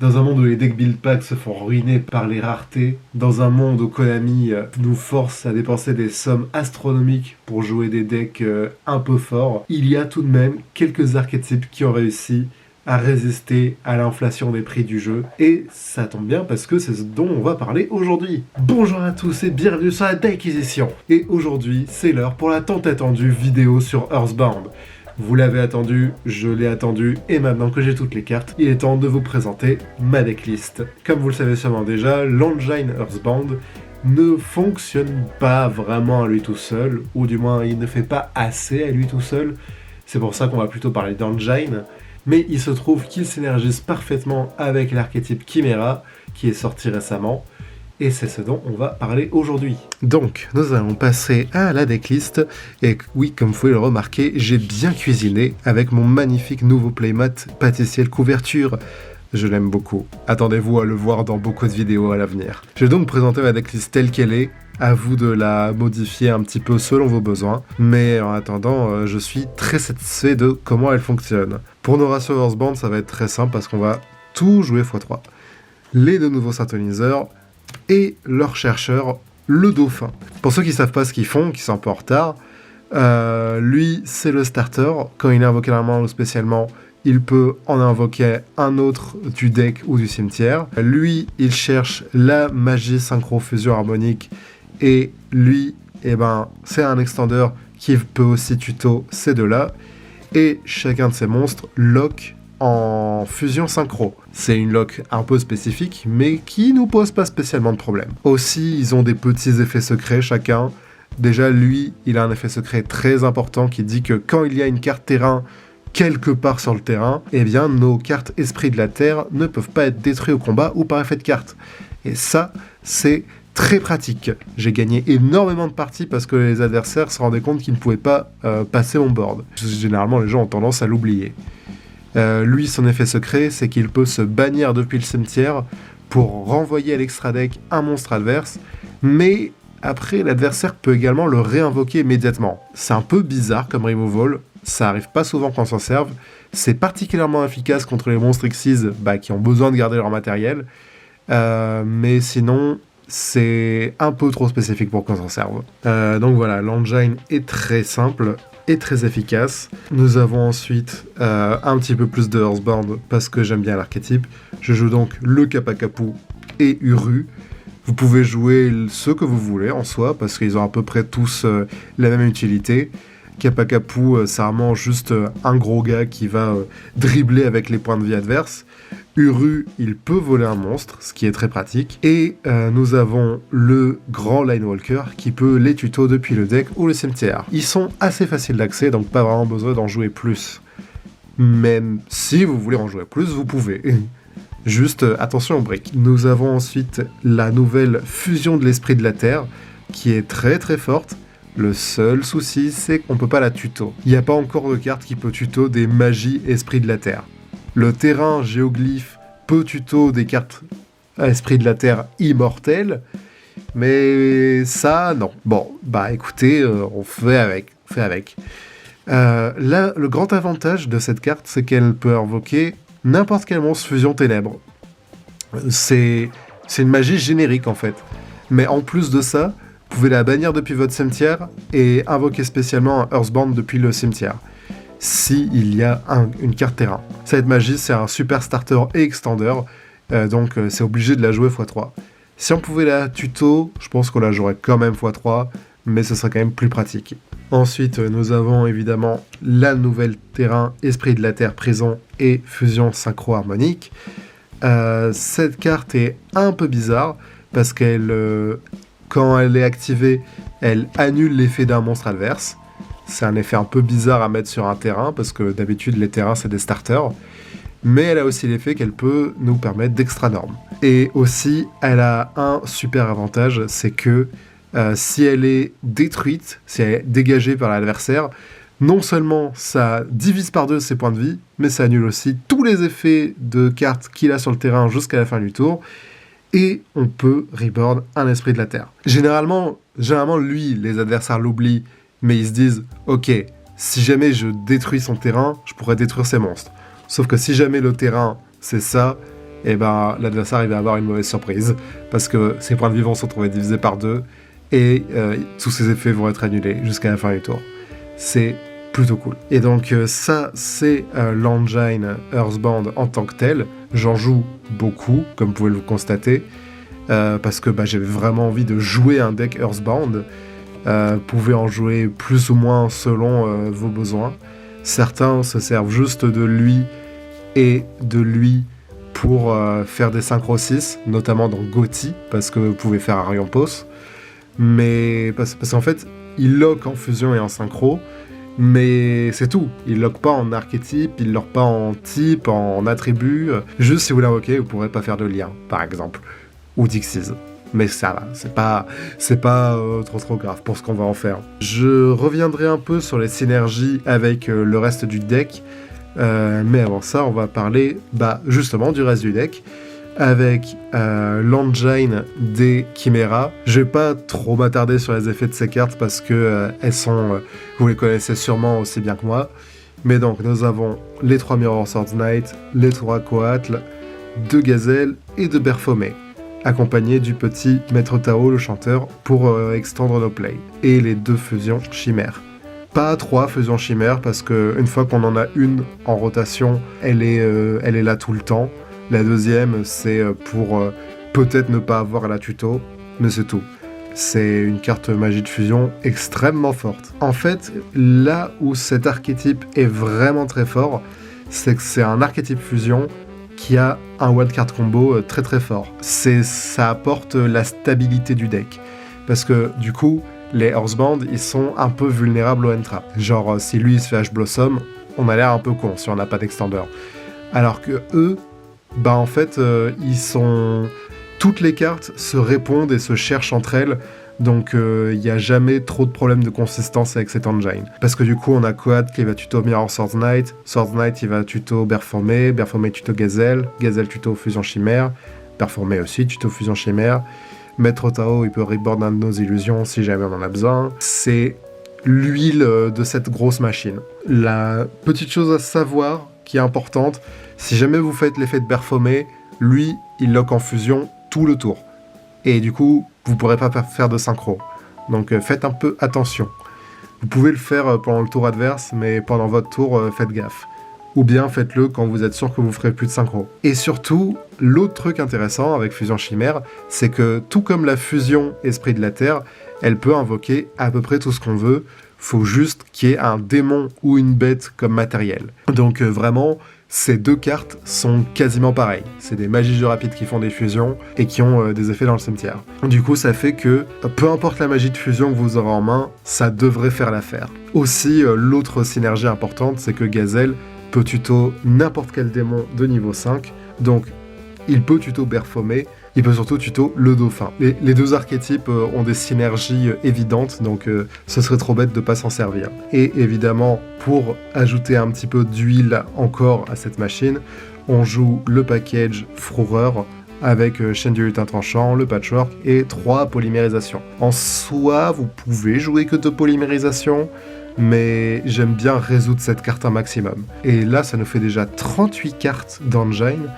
Dans un monde où les deck build packs se font ruiner par les raretés, dans un monde où Konami nous force à dépenser des sommes astronomiques pour jouer des decks un peu forts, il y a tout de même quelques archétypes qui ont réussi à résister à l'inflation des prix du jeu. Et ça tombe bien parce que c'est ce dont on va parler aujourd'hui. Bonjour à tous et bienvenue sur la Deckquisition. Et aujourd'hui, c'est l'heure pour la tant attendue vidéo sur Earthbound. Vous l'avez attendu, je l'ai attendu, et maintenant que j'ai toutes les cartes, il est temps de vous présenter ma decklist. Comme vous le savez sûrement déjà, l'engine Earthbound ne fonctionne pas vraiment à lui tout seul, ou du moins il ne fait pas assez à lui tout seul. C'est pour ça qu'on va plutôt parler d'engine. Mais il se trouve qu'il synergise parfaitement avec l'archétype Chimera, qui est sorti récemment, et c'est ce dont on va parler aujourd'hui. Donc, nous allons passer à la decklist, et oui, comme vous pouvez le remarquer, j'ai bien cuisiné avec mon magnifique nouveau playmat pâtissier de couverture. Je l'aime beaucoup. Attendez-vous à le voir dans beaucoup de vidéos à l'avenir. Je vais donc présenter ma decklist telle qu'elle est, à vous de la modifier un petit peu selon vos besoins, mais en attendant, je suis très satisfait de comment elle fonctionne. Pour nos ratios Earthbound, ça va être très simple parce qu'on va tout jouer x3. Les deux nouveaux synthoniseurs et leur chercheur, le dauphin. Pour ceux qui savent pas ce qu'ils font, qui sont un peu en retard, lui, c'est le starter. Quand il est invoqué normalement ou spécialement, il peut en invoquer un autre du deck ou du cimetière. Lui, il cherche la magie synchro-fusion harmonique. Et lui, c'est un extender qui peut aussi tuto ces deux-là. Et chacun de ces monstres lock en fusion synchro. C'est une lock un peu spécifique, mais qui nous pose pas spécialement de problème. Aussi, ils ont des petits effets secrets chacun. Déjà, lui, il a un effet secret très important qui dit que quand il y a une carte terrain quelque part sur le terrain, eh bien, nos cartes Esprit de la Terre ne peuvent pas être détruites au combat ou par effet de carte. Et ça, c'est très pratique. J'ai gagné énormément de parties parce que les adversaires se rendaient compte qu'ils ne pouvaient pas passer mon board. Généralement, les gens ont tendance à l'oublier. Lui, son effet secret, c'est qu'il peut se bannir depuis le cimetière pour renvoyer à l'extra deck un monstre adverse, mais après, l'adversaire peut également le réinvoquer immédiatement. C'est un peu bizarre comme removal, ça arrive pas souvent qu'on s'en serve. C'est particulièrement efficace contre les monstres Xyz qui ont besoin de garder leur matériel, mais sinon, c'est un peu trop spécifique pour qu'on s'en serve. Donc voilà, l'engine est très simple et très efficace. Nous avons ensuite un petit peu plus de Earthbound parce que j'aime bien l'archétype. Je joue donc le Kappa-Kapu et Uru. Vous pouvez jouer ce que vous voulez en soi parce qu'ils ont à peu près tous la même utilité. Kappa-Kapu, c'est vraiment juste un gros gars qui va dribbler avec les points de vie adverses. Uru, il peut voler un monstre, ce qui est très pratique. Et nous avons le grand Linewalker qui peut les tuto depuis le deck ou le cimetière. Ils sont assez faciles d'accès, donc pas vraiment besoin d'en jouer plus. Même si vous voulez en jouer plus, vous pouvez. Juste attention aux briques. Nous avons ensuite la nouvelle fusion de l'Esprit de la Terre, qui est très très forte. Le seul souci, c'est qu'on peut pas la tuto. Il n'y a pas encore de carte qui peut tuto des magies Esprit de la Terre. Le terrain Géoglyphe peut tuto des cartes Esprit de la Terre immortelles, mais ça, non. Bon, écoutez, on fait avec. Là, le grand avantage de cette carte, c'est qu'elle peut invoquer n'importe quel monstre fusion ténèbres. C'est une magie générique, en fait. Mais en plus de ça, vous pouvez la bannir depuis votre cimetière et invoquer spécialement un Earthbound depuis le cimetière. S'il y a une carte terrain. Cette magie, c'est un super starter et extender, donc c'est obligé de la jouer x3. Si on pouvait la tuto, je pense qu'on la jouerait quand même x3, mais ce serait quand même plus pratique. Ensuite, nous avons évidemment la nouvelle terrain Esprit de la Terre Prison et Fusion Synchro Harmonique. Cette carte est un peu bizarre, parce qu'elle, quand elle est activée, elle annule l'effet d'un monstre adverse. C'est un effet un peu bizarre à mettre sur un terrain, parce que d'habitude les terrains c'est des starters. Mais elle a aussi l'effet qu'elle peut nous permettre d'extra normes. Et aussi, elle a un super avantage, c'est que si elle est détruite, si elle est dégagée par l'adversaire, non seulement ça divise par deux ses points de vie, mais ça annule aussi tous les effets de cartes qu'il a sur le terrain jusqu'à la fin du tour. Et on peut reborn un Esprit de la Terre. Généralement, lui, les adversaires l'oublient, mais ils se disent « Ok, si jamais je détruis son terrain, je pourrais détruire ses monstres. » Sauf que si jamais le terrain, c'est ça, et ben l'adversaire il va avoir une mauvaise surprise, parce que ses points de vie vont se retrouver divisés par 2, et tous ses effets vont être annulés jusqu'à la fin du tour. C'est plutôt cool. Et donc ça, c'est l'engine Earthbound en tant que tel. J'en joue beaucoup, comme vous pouvez le constater, parce que j'avais vraiment envie de jouer un deck Earthbound. Vous pouvez en jouer plus ou moins selon vos besoins. Certains se servent juste de lui et de lui pour faire des synchro 6, notamment dans Gothi, parce que vous pouvez faire Arion Pos. Mais parce qu'en fait, il lock en fusion et en synchro, mais c'est tout. Il lock pas en archétype, il lock pas en type, en attribut. Juste si vous l'invoquez, vous pourrez pas faire de lien, par exemple. Ou Dixies. Mais ça va, c'est pas trop grave pour ce qu'on va en faire. Je reviendrai un peu sur les synergies avec le reste du deck, mais avant ça, on va parler justement du reste du deck, avec l'engine des Chiméras. Je vais pas trop m'attarder sur les effets de ces cartes parce que elles sont, vous les connaissez sûrement aussi bien que moi. Mais donc, nous avons les 3 Mirror Swords Knight, les 3 Coatl, 2 Gazelles et 2 Berfomé, accompagné du petit Maître Tao, le chanteur, pour extendre nos plays, et les 2 fusions chimères. Pas 3 fusions chimères, parce qu'une fois qu'on en a une en rotation, elle est là tout le temps. La deuxième, c'est pour peut-être ne pas avoir la tuto, mais c'est tout. C'est une carte magie de fusion extrêmement forte. En fait, là où cet archétype est vraiment très fort, c'est que c'est un archétype fusion qui a un wildcard combo très très fort. Ça apporte la stabilité du deck. Parce que du coup, les Earthbound, ils sont un peu vulnérables au N-Trap. Genre, si lui il se fait H-Blossom, on a l'air un peu con si on n'a pas d'extender. Alors que eux, en fait, ils sont... Toutes les cartes se répondent et se cherchent entre elles, donc il n'y a jamais trop de problèmes de consistance avec cet engine. Parce que du coup, on a Coatl qui va tuto Mirror Swords Knight il va tuto Berfomé tuto Gazelle tuto Fusion Chimère, Berfomé aussi tuto Fusion Chimère, Maître Tao, il peut reborn un de nos illusions si jamais on en a besoin. C'est l'huile de cette grosse machine. La petite chose à savoir, qui est importante, si jamais vous faites l'effet de Berfomé, lui, il lock en fusion tout le tour. Et du coup, vous ne pourrez pas faire de synchro. Donc faites un peu attention. Vous pouvez le faire pendant le tour adverse, mais pendant votre tour, faites gaffe. Ou bien faites-le quand vous êtes sûr que vous ferez plus de synchro. Et surtout, l'autre truc intéressant avec Fusion Chimère, c'est que tout comme la fusion Esprit de la Terre, elle peut invoquer à peu près tout ce qu'on veut. Faut juste qu'il y ait un démon ou une bête comme matériel. Donc vraiment, ces 2 cartes sont quasiment pareilles. C'est des magies de rapide qui font des fusions et qui ont des effets dans le cimetière. Du coup, ça fait que, peu importe la magie de fusion que vous aurez en main, ça devrait faire l'affaire. Aussi, l'autre synergie importante, c'est que Gazelle peut tuto n'importe quel démon de niveau 5, donc il peut tuto Berfomé, il peut surtout tuto le dauphin. Les 2 archétypes ont des synergies évidentes, donc ce serait trop bête de pas s'en servir. Et évidemment, pour ajouter un petit peu d'huile encore à cette machine, on joue le package Fourreur avec chaîne du lutin tranchant, le patchwork et 3 polymérisations. En soi, vous pouvez jouer que 2 polymérisations, mais j'aime bien résoudre cette carte un maximum. Et là, ça nous fait déjà 38 cartes d'engine.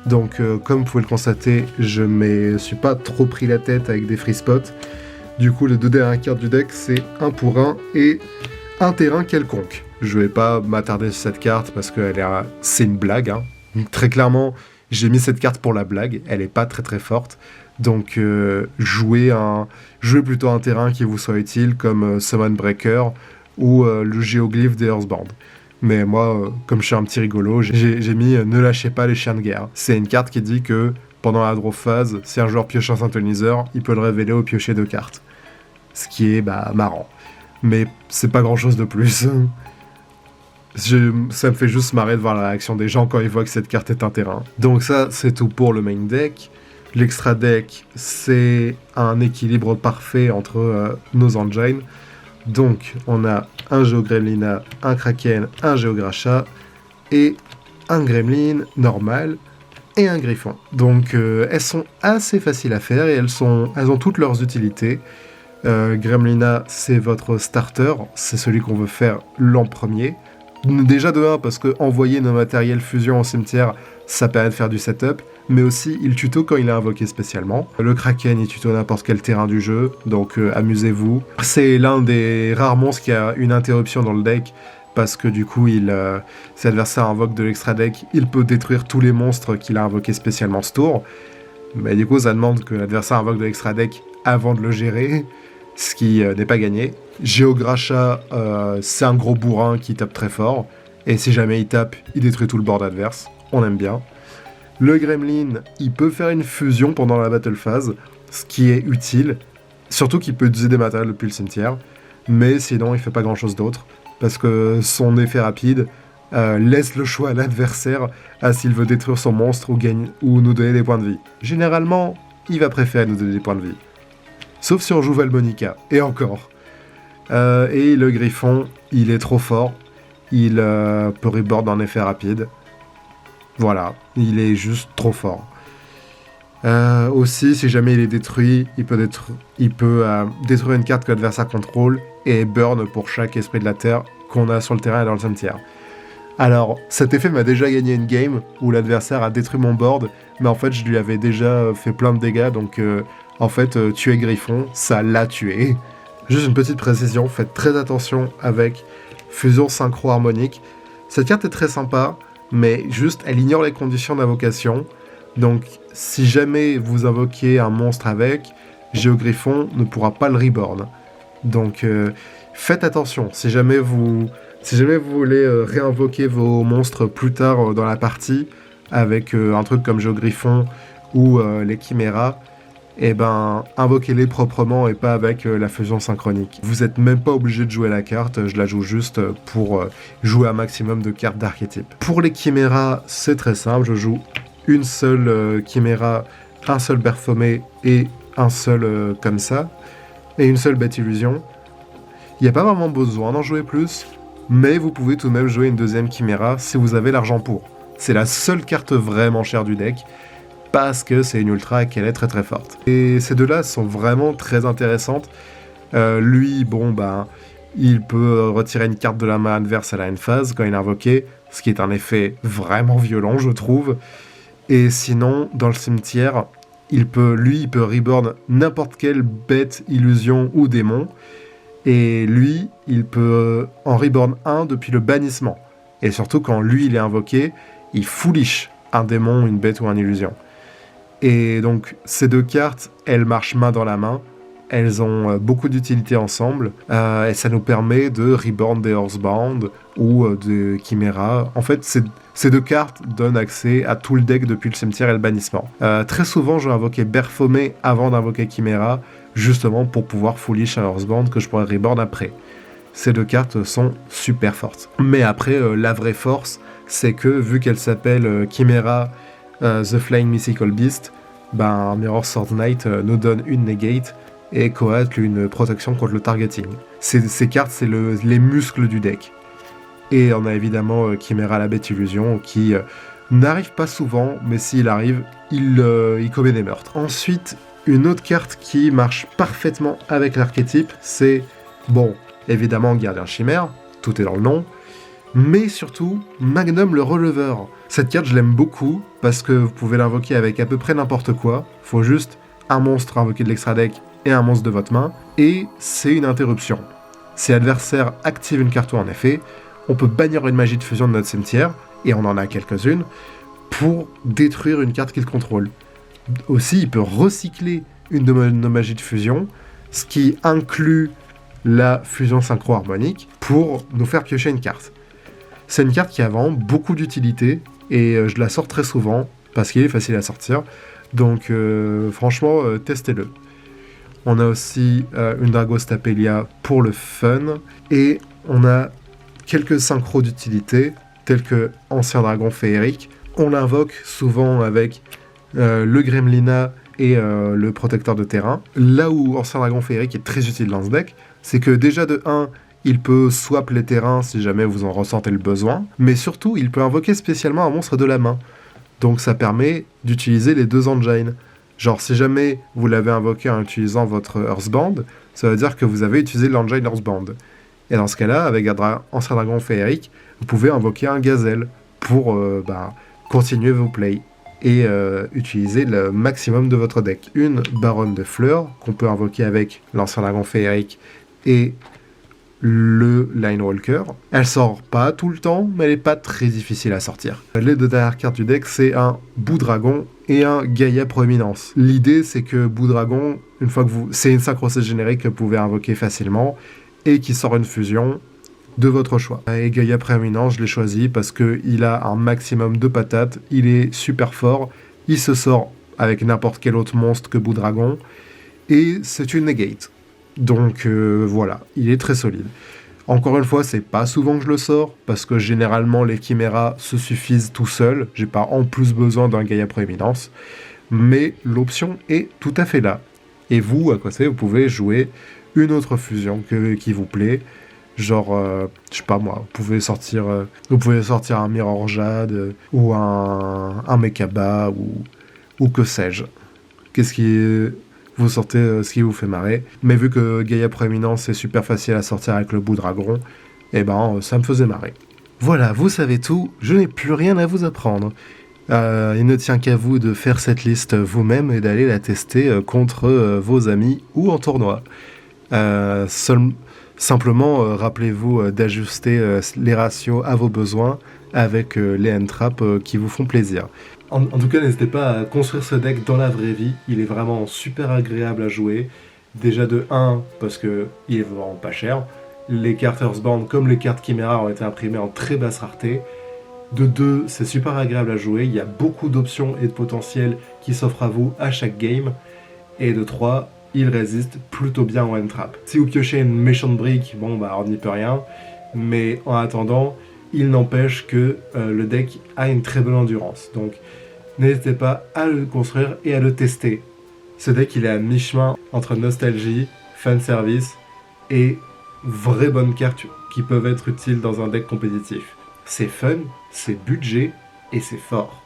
Donc, comme vous pouvez le constater, je me suis pas trop pris la tête avec des free spots. Du coup, les 2 dernières cartes du deck, c'est 1 pour 1 et un terrain quelconque. Je vais pas m'attarder sur cette carte parce que c'est une blague. Hein. Très clairement, j'ai mis cette carte pour la blague. Elle est pas très très forte. Donc, jouez plutôt un terrain qui vous soit utile comme Summon Breaker ou le géoglyphe des Earthbound. Mais moi, comme je suis un petit rigolo, j'ai mis « Ne lâchez pas les chiens de guerre ». C'est une carte qui dit que, pendant la draw phase, si un joueur pioche un synthoniseur, il peut le révéler au piocher 2 cartes. Ce qui est, marrant. Mais c'est pas grand-chose de plus. Ça me fait juste marrer de voir la réaction des gens quand ils voient que cette carte est un terrain. Donc ça, c'est tout pour le main deck. L'extra deck, c'est un équilibre parfait entre nos engines. Donc, on a un Géogremlina, un Kraken, un Géogracha, et un Gremlin normal, et un Griffon. Donc, elles sont assez faciles à faire, et elles ont toutes leurs utilités. Gremlina, c'est votre starter, c'est celui qu'on veut faire l'an premier. Déjà de 1, parce que envoyer nos matériels fusion au cimetière, ça permet de faire du setup, mais aussi il tuto quand il est invoqué spécialement. Le Kraken, il tuto n'importe quel terrain du jeu, donc amusez-vous. C'est l'un des rares monstres qui a une interruption dans le deck, parce que du coup, si l'adversaire invoque de l'extra deck, il peut détruire tous les monstres qu'il a invoqués spécialement ce tour. Mais du coup, ça demande que l'adversaire invoque de l'extra deck avant de le gérer, ce qui n'est pas gagné. Geogracha, c'est un gros bourrin qui tape très fort, et si jamais il tape, il détruit tout le board adverse. On aime bien. Le Gremlin, il peut faire une fusion pendant la battle phase, ce qui est utile, surtout qu'il peut utiliser des matériels depuis le cimetière, mais sinon il fait pas grand chose d'autre, parce que son effet rapide laisse le choix à l'adversaire à s'il veut détruire son monstre ou nous donner des points de vie. Généralement, il va préférer nous donner des points de vie. Sauf si on joue Valmonica, et encore. Et le Griffon, il est trop fort, il peut reboard en effet rapide. Voilà, il est juste trop fort. Aussi, si jamais il est détruit, il peut détruire une carte que l'adversaire contrôle et burn pour chaque esprit de la terre qu'on a sur le terrain et dans le cimetière. Alors, cet effet m'a déjà gagné une game où l'adversaire a détruit mon board, mais en fait, je lui avais déjà fait plein de dégâts, donc en fait, tuer Griffon, ça l'a tué. Juste une petite précision, faites très attention avec Fusion Synchro Harmonique. Cette carte est très sympa, mais juste, elle ignore les conditions d'invocation. Donc, si jamais vous invoquez un monstre avec, Géogriffon ne pourra pas le reborn. Donc, faites attention. Si jamais vous voulez réinvoquer vos monstres plus tard dans la partie, avec un truc comme Géogriffon ou les Chiméras, eh ben, invoquez-les proprement et pas avec la fusion synchronique. Vous êtes même pas obligé de jouer la carte, je la joue juste pour jouer un maximum de cartes d'archétype. Pour les Chiméras, c'est très simple, je joue une seule Chiméra, un seul Berthomé et un seul comme ça, et une seule Bête Illusion. Il n'y a pas vraiment besoin d'en jouer plus, mais vous pouvez tout de même jouer une deuxième Chiméra si vous avez l'argent pour. C'est la seule carte vraiment chère du deck, parce que c'est une ultra et qu'elle est très très forte. Et ces deux-là sont vraiment très intéressantes. Lui, il peut retirer une carte de la main adverse à la end phase quand il est invoqué, ce qui est un effet vraiment violent, je trouve. Et sinon, dans le cimetière, il peut reborn n'importe quelle bête, illusion ou démon. Et lui, il peut en reborn un depuis le bannissement. Et surtout, quand lui, il est invoqué, il foolish un démon, une bête ou une illusion. Et donc, ces deux cartes, elles marchent main dans la main. Elles ont beaucoup d'utilité ensemble. Et ça nous permet de reborn des Horsebound ou de Chimera. En fait, ces deux cartes donnent accès à tout le deck depuis le cimetière et le bannissement. Très souvent, je vais invoquer Berthomé avant d'invoquer Chimera, justement pour pouvoir foolish un Horsebound que je pourrais reborn après. Ces deux cartes sont super fortes. Mais après, la vraie force, c'est que vu qu'elle s'appelle Chimera The Flying Mythical Beast, Mirror Sword Knight nous donne une negate et Coat une protection contre le targeting. Ces cartes, c'est les muscles du deck. Et on a évidemment Chimera la Bête Illusion qui n'arrive pas souvent, mais s'il arrive, il commet des meurtres. Ensuite, une autre carte qui marche parfaitement avec l'archétype, c'est, évidemment Gardien Chimère, tout est dans le nom, mais surtout Magnum le Releveur. Cette carte, je l'aime beaucoup, parce que vous pouvez l'invoquer avec à peu près n'importe quoi, faut juste un monstre invoqué de l'extra deck et un monstre de votre main, et c'est une interruption. Si l'adversaire active une carte en effet, on peut bannir une magie de fusion de notre cimetière, et on en a quelques-unes, pour détruire une carte qu'il contrôle. Aussi, il peut recycler une de nos magies de fusion, ce qui inclut la fusion synchro-harmonique, pour nous faire piocher une carte. C'est une carte qui a vraiment beaucoup d'utilité, et je la sors très souvent, parce qu'il est facile à sortir, donc franchement, testez-le. On a aussi une Dragostapelia pour le fun, et on a quelques synchros d'utilité, tels que Ancien Dragon Féerique. On l'invoque souvent avec le Gremlina et le Protecteur de terrain. Là où Ancien Dragon Féerique est très utile dans ce deck, c'est que déjà de 1, il peut swap les terrains si jamais vous en ressentez le besoin, mais surtout, il peut invoquer spécialement un monstre de la main. Donc ça permet d'utiliser les deux engines. Genre, si jamais vous l'avez invoqué en utilisant votre Earthbound, ça veut dire que vous avez utilisé l'engine Earthbound. Et dans ce cas-là, avec Ancien Dragon Féerique, vous pouvez invoquer un Gazelle pour continuer vos plays. et utiliser le maximum de votre deck. Une Baronne de Fleurs, qu'on peut invoquer avec l'Ancien Dragon Féerique et le Linewalker. Elle sort pas tout le temps, mais elle est pas très difficile à sortir. Les deux dernières cartes du deck, c'est un Bout-Dragon et un Gaïa Proéminence. L'idée, c'est que Bout-Dragon, une fois que c'est une synchro générique que vous pouvez invoquer facilement, et qui sort une fusion de votre choix. Et Gaïa Prééminence, je l'ai choisi parce qu'il a un maximum de patates, il est super fort, il se sort avec n'importe quel autre monstre que Bout-Dragon, et c'est une negate. Donc voilà, il est très solide. Encore une fois, c'est pas souvent que je le sors, parce que généralement les chiméras se suffisent tout seuls, j'ai pas en plus besoin d'un Gaïa Prééminence, mais l'option est tout à fait là. Et vous, à côté, vous pouvez jouer une autre fusion qui vous plaît, genre, je sais pas moi, vous pouvez sortir un Mirror Jade, ou un Mekaba, ou que sais-je. Vous sortez ce qui vous fait marrer. Mais vu que Gaïa Prééminence c'est super facile à sortir avec le Bout-Dragon, eh ben ça me faisait marrer. Voilà, vous savez tout, je n'ai plus rien à vous apprendre. Il ne tient qu'à vous de faire cette liste vous-même et d'aller la tester contre vos amis ou en tournoi. Simplement, rappelez-vous d'ajuster les ratios à vos besoins avec les end-traps qui vous font plaisir. En tout cas, n'hésitez pas à construire ce deck dans la vraie vie, il est vraiment super agréable à jouer. Déjà de 1, parce qu'il est vraiment pas cher. Les cartes Earthbound comme les cartes Chimera ont été imprimées en très basse rareté. De 2, c'est super agréable à jouer, il y a beaucoup d'options et de potentiel qui s'offrent à vous à chaque game. Et de 3, il résiste plutôt bien au end-trap. Si vous piochez une méchante brique, bon bah on n'y peut rien, mais en attendant, il n'empêche que le deck a une très bonne endurance. Donc n'hésitez pas à le construire et à le tester. Ce deck il est à mi-chemin entre nostalgie, fanservice et vraies bonnes cartes qui peuvent être utiles dans un deck compétitif. C'est fun, c'est budget et c'est fort.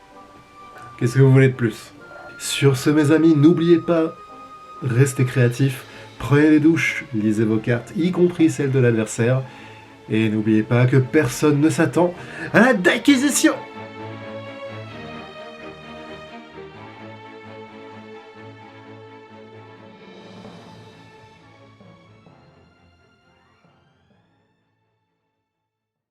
Qu'est-ce que vous voulez de plus? Sur ce mes amis, n'oubliez pas, restez créatifs, prenez des douches, lisez vos cartes, y compris celles de l'adversaire, et n'oubliez pas que personne ne s'attend à la déquisition.